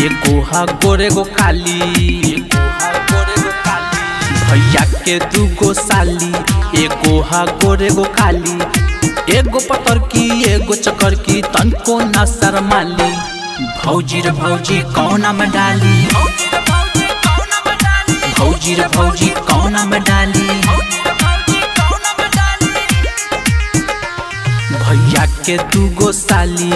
एगो हा गोरे गो काली, भैया के दूगो साली। एगो हा गोरे गो काली, एगो पतर की एगो चकर की, तनको ना शर्माली। भौजी रे भौजी कौना में डाली, भौजी रे भौजी कौना में डाली। भैया के दूगो साली,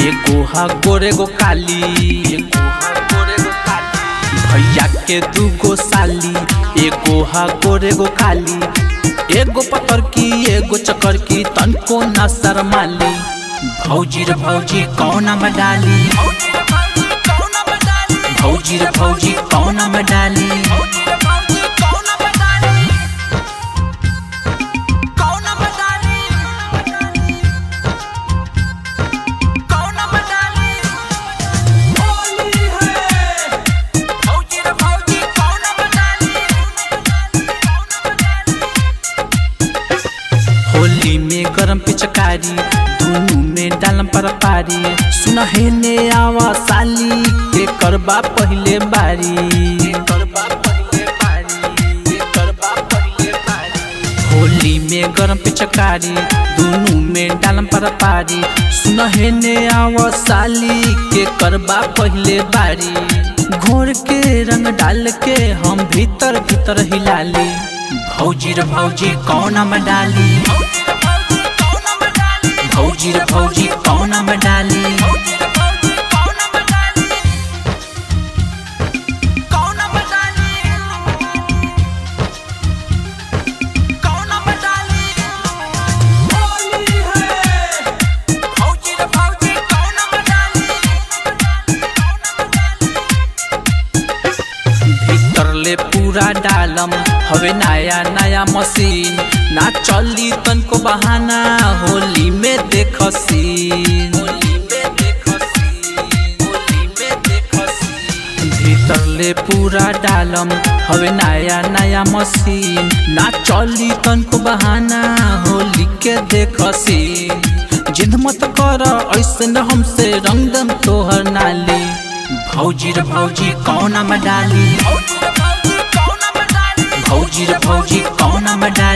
एगो हा गोरे गो काली, भैया के दूगो साली। एगो हा गोरे गो काली, एगो पतर की एगो चकर की, तनको ना शर्माली। भौजी रे भौजी कौना में डाली, भौजी रे भौजी कौना में डाली। होली में गरम पिचकारी, दोनों में डालम पर पारी। सुनहेने आवा साली के करबा पहले बारी, होली में गरम पिचकारी, दोनों में डालम पर पारी। सुनहेने आवा साली के करबा पहले बारी। घोर के रंग डाल के हम भीतर भीतर हिलाली। भौजी रे भौजी कौना में डाली, भौजी रे भौजी कौना में डाली। भीतरले पूरा डालम हवे नया नया मशीन, ना चली तनको बहाना होली में देखसी। भीतरले पूरा डालम हवे नया नया मशीन, ना चली तनको बहाना होली के देखसी। जिद मत कर ऐसे न हमसे रंग दम तोहर नाली। भौजी रे भौजी कौना में डाली, भौजी रे भौजी कौना में डाली।